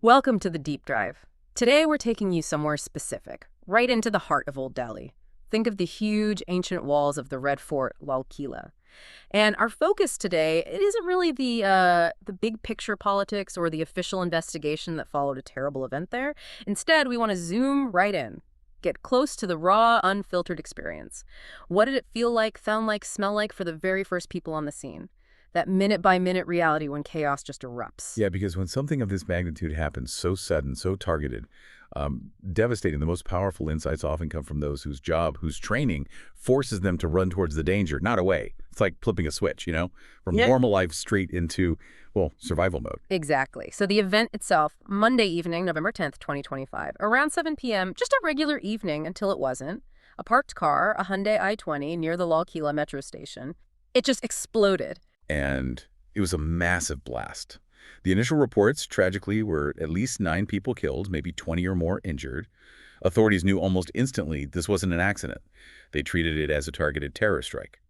Welcome to the Deep Dive. Today we're taking you somewhere specific, right into the heart of Old Delhi. Think of the huge ancient walls of the Red Fort, Lal Qila. And our focus today, it isn't really the big picture politics or the official investigation that followed a terrible event there. Instead, we want to zoom right in, get close to the raw, unfiltered experience. What did it feel like, sound like, smell like for the very first people on the scene? That minute-by-minute reality when chaos just erupts. Yeah, because when something of this magnitude happens so sudden, so targeted, devastating, the most powerful insights often come from those whose job, whose training forces them to run towards the danger, not away. It's like flipping a switch, from normal life straight into, well, survival mode. Exactly. So the event itself, Monday evening, November 10th, 2025, around 7 p.m., just a regular evening until it wasn't. A parked car, a Hyundai i20 near the Lal Qila metro station, it just exploded. And it was a massive blast. The initial reports, tragically, were at least 9 people killed, maybe 20 or more injured. Authorities knew almost instantly this wasn't an accident. They treated it as a targeted terror strike.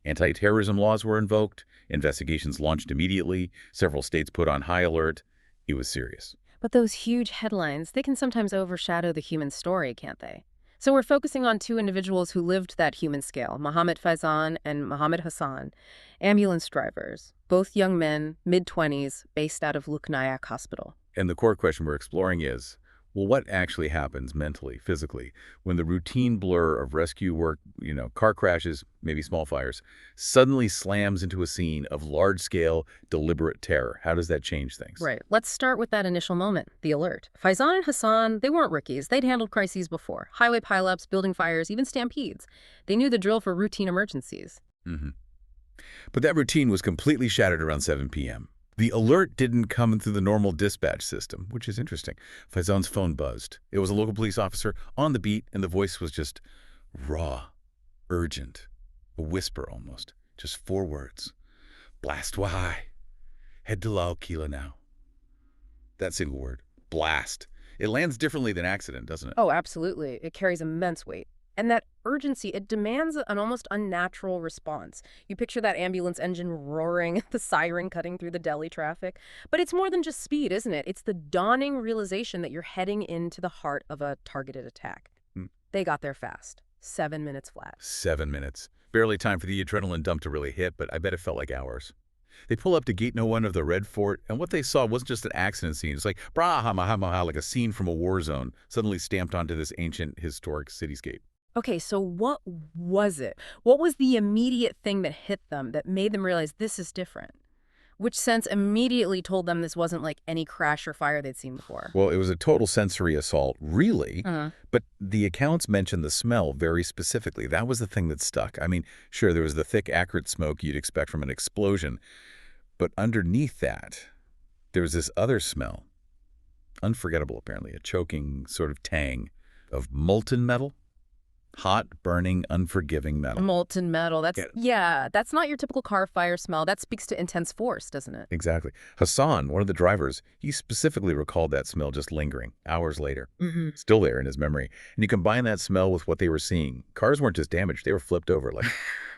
Anti-terrorism laws were invoked, investigations launched immediately, several states put on high alert. It was serious. But those huge headlines, they can sometimes overshadow the human story, can't they? So we're focusing on 2 individuals who lived that human scale, Mohammad Faizan and Mohammad Hasan, ambulance drivers, both young men, mid-20s, based out of Luknayak Hospital. And the core question we're exploring is, well, what actually happens mentally, physically, when the routine blur of rescue work, car crashes, maybe small fires, suddenly slams into a scene of large-scale, deliberate terror? How does that change things? Right. Let's start with that initial moment, the alert. Faizan and Hasan, they weren't rookies. They'd handled crises before. Highway pileups, building fires, even stampedes. They knew the drill for routine emergencies. But that routine was completely shattered around 7 p.m. The alert didn't come through the normal dispatch system, which is interesting. Faizan's phone buzzed. It was a local police officer on the beat, and the voice was just raw, urgent, a whisper almost. Just 4 words. Blast why. Head to Lal Qila now. That single word, blast. It lands differently than accident, doesn't it? Oh, absolutely. It carries immense weight. And that urgency, it demands an almost unnatural response. You picture that ambulance engine roaring, the siren cutting through the Delhi traffic. But it's more than just speed, isn't it? It's the dawning realization that you're heading into the heart of a targeted attack. They got there fast. 7 minutes flat. 7 minutes. Barely time for the adrenaline dump to really hit, but I bet it felt like hours. They pull up to Gate No. 1 of the Red Fort, and what they saw wasn't just an accident scene. It's like, like a scene from a war zone, suddenly stamped onto this ancient, historic cityscape. Okay, so what was it? What was the immediate thing that hit them that made them realize this is different? Which sense immediately told them this wasn't like any crash or fire they'd seen before? Well, it was a total sensory assault, really. But the accounts mentioned the smell very specifically. That was the thing that stuck. I mean, sure, there was the thick, acrid smoke you'd expect from an explosion. But underneath that, there was this other smell. Unforgettable, apparently. A choking sort of tang of molten metal. Hot, burning, unforgiving metal. Molten metal. That's not your typical car fire smell. That speaks to intense force, doesn't it? Exactly. Hasan, one of the drivers, he specifically recalled that smell just lingering hours later. Still there in his memory. And you combine that smell with what they were seeing. Cars weren't just damaged, they were flipped over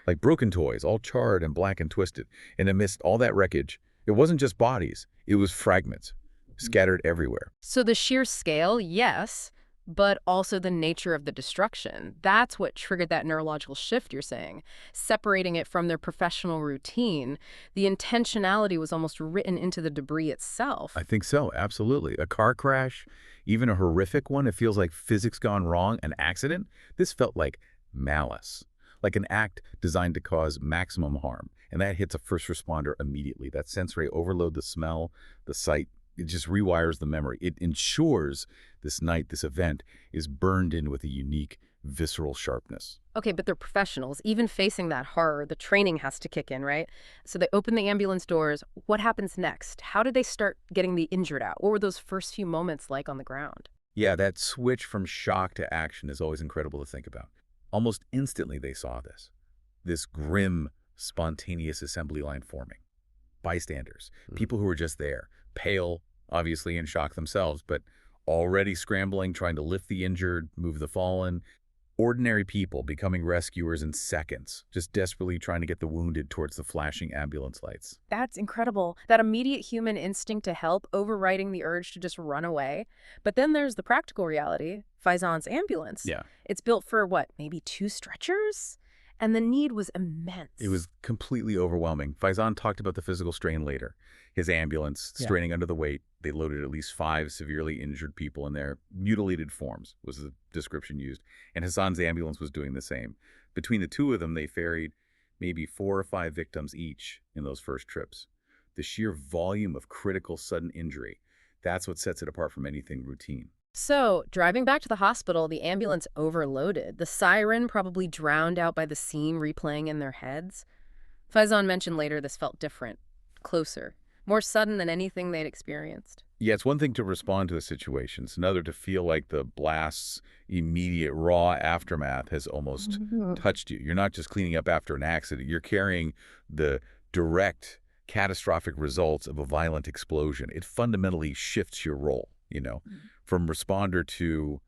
like broken toys, all charred and black and twisted. And amidst all that wreckage, it wasn't just bodies, it was fragments scattered everywhere. So the sheer scale, yes, but also the nature of the destruction. That's what triggered that neurological shift you're saying. Separating it from their professional routine, the intentionality was almost written into the debris itself. I think so, absolutely. A car crash, even a horrific one, it feels like physics gone wrong, an accident. This felt like malice, like an act designed to cause maximum harm. And that hits a first responder immediately. That sensory overload, the smell, the sight, it just rewires the memory. It ensures this night, this event, is burned in with a unique, visceral sharpness. Okay, but they're professionals. Even facing that horror, the training has to kick in, right? So they open the ambulance doors. What happens next? How did they start getting the injured out? What were those first few moments like on the ground? Yeah, that switch from shock to action is always incredible to think about. Almost instantly they saw this grim, spontaneous assembly line forming. Bystanders, people who were just there, pale, obviously in shock themselves, but already scrambling, trying to lift the injured, move the fallen. Ordinary people becoming rescuers in seconds, just desperately trying to get the wounded towards the flashing ambulance lights. That's incredible. That immediate human instinct to help overriding the urge to just run away. But then there's the practical reality, Faizan's ambulance. Yeah. It's built for what, maybe 2 stretchers? And the need was immense. It was completely overwhelming. Faizan talked about the physical strain later. His ambulance, straining under the weight, they loaded at least 5 severely injured people in their mutilated forms, was the description used. And Hassan's ambulance was doing the same. Between the two of them, they ferried maybe 4 or 5 victims each in those first trips. The sheer volume of critical sudden injury, that's what sets it apart from anything routine. So, driving back to the hospital, the ambulance overloaded. The siren probably drowned out by the scene replaying in their heads. Faizan mentioned later this felt different, closer, more sudden than anything they'd experienced. Yeah, it's one thing to respond to a situation. It's another to feel like the blast's immediate raw aftermath has almost touched you. You're not just cleaning up after an accident. You're carrying the direct catastrophic results of a violent explosion. It fundamentally shifts your role, from responder to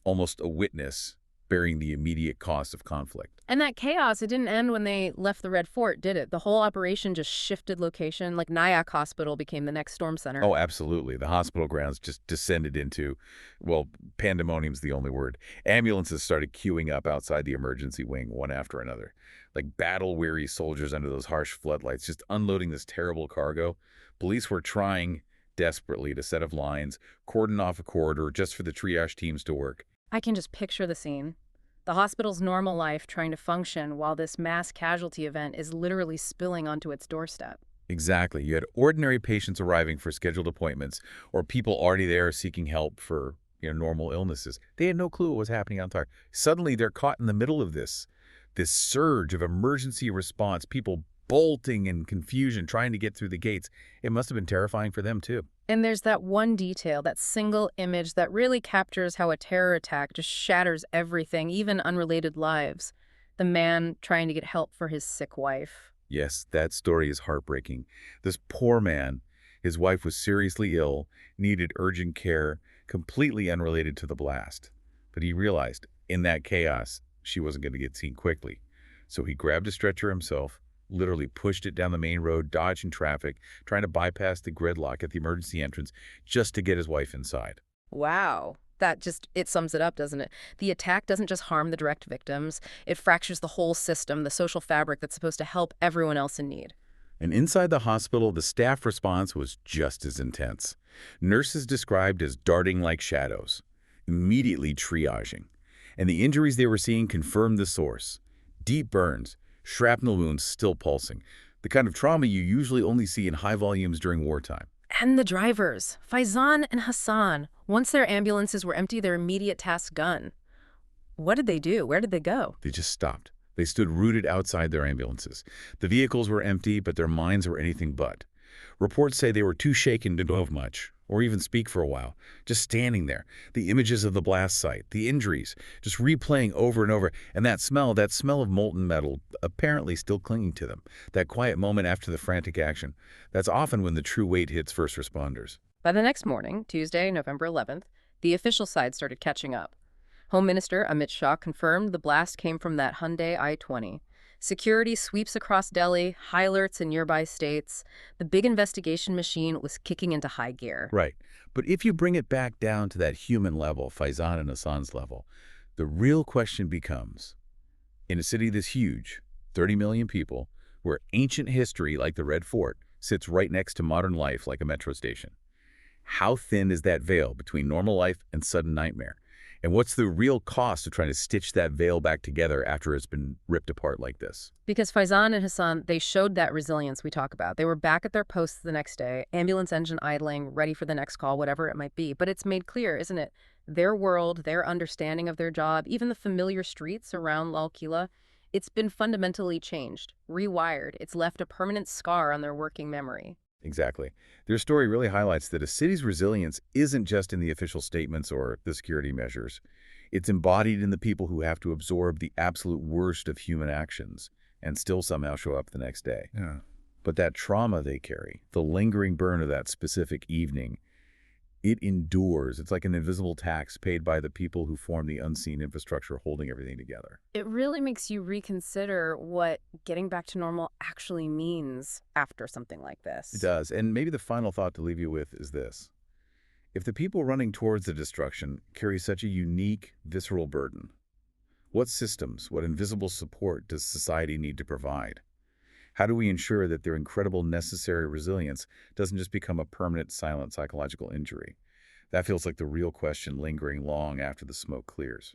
almost a witness bearing the immediate cost of conflict. And that chaos, it didn't end when they left the Red Fort, did it? The whole operation just shifted location, like Nyack Hospital became the next storm center. Oh, absolutely. The hospital grounds just descended into, well, pandemonium's the only word. Ambulances started queuing up outside the emergency wing, one after another. Like battle-weary soldiers under those harsh floodlights, just unloading this terrible cargo. Police were trying desperately to set up lines, cordon off a corridor just for the triage teams to work. I can just picture the scene. The hospital's normal life trying to function while this mass casualty event is literally spilling onto its doorstep. Exactly. You had ordinary patients arriving for scheduled appointments or people already there seeking help for normal illnesses. They had no clue what was happening out there. Suddenly, they're caught in the middle of this surge of emergency response, people bolting in confusion, trying to get through the gates. It must have been terrifying for them, too. And there's that one detail, that single image that really captures how a terror attack just shatters everything, even unrelated lives. The man trying to get help for his sick wife. Yes, that story is heartbreaking. This poor man, his wife was seriously ill, needed urgent care, completely unrelated to the blast. But he realized, in that chaos, she wasn't going to get seen quickly. So he grabbed a stretcher himself, literally pushed it down the main road, dodging traffic, trying to bypass the gridlock at the emergency entrance just to get his wife inside. Wow. It sums it up, doesn't it? The attack doesn't just harm the direct victims. It fractures the whole system, the social fabric that's supposed to help everyone else in need. And inside the hospital, the staff response was just as intense. Nurses described as darting like shadows, immediately triaging. And the injuries they were seeing confirmed the source. Deep burns, shrapnel wounds still pulsing, the kind of trauma you usually only see in high volumes during wartime. And the drivers, Faizan and Hasan, once their ambulances were empty, their immediate task done. What did they do? Where did they go? They just stopped. They stood rooted outside their ambulances. The vehicles were empty, but their minds were anything but. Reports say they were too shaken to move much, or even speak for a while, just standing there. The images of the blast site, the injuries, just replaying over and over. And that smell of molten metal, apparently still clinging to them. That quiet moment after the frantic action. That's often when the true weight hits first responders. By the next morning, Tuesday, November 11th, the official side started catching up. Home Minister Amit Shah confirmed the blast came from that Hyundai i20. Security sweeps across Delhi, high alerts in nearby states. The big investigation machine was kicking into high gear. Right. But if you bring it back down to that human level, Faizan and Hassan's level, the real question becomes, in a city this huge, 30 million people, where ancient history like the Red Fort sits right next to modern life like a metro station, how thin is that veil between normal life and sudden nightmare? And what's the real cost of trying to stitch that veil back together after it's been ripped apart like this? Because Faizan and Hasan, they showed that resilience we talk about. They were back at their posts the next day, ambulance engine idling, ready for the next call, whatever it might be. But it's made clear, isn't it? Their world, their understanding of their job, even the familiar streets around Lal Qila, it's been fundamentally changed, rewired. It's left a permanent scar on their working memory. Exactly. Their story really highlights that a city's resilience isn't just in the official statements or the security measures. It's embodied in the people who have to absorb the absolute worst of human actions and still somehow show up the next day. Yeah. But that trauma they carry, the lingering burn of that specific evening, It endures. It's like an invisible tax paid by the people who form the unseen infrastructure holding everything together. It really makes you reconsider what getting back to normal actually means after something like It this. does. And maybe the final thought to leave you with is this. If the people running towards the destruction carry such a unique, visceral burden, what systems, what invisible support does society need to provide? How do we ensure that their incredible necessary resilience doesn't just become a permanent, silent psychological injury? That feels like the real question lingering long after the smoke clears.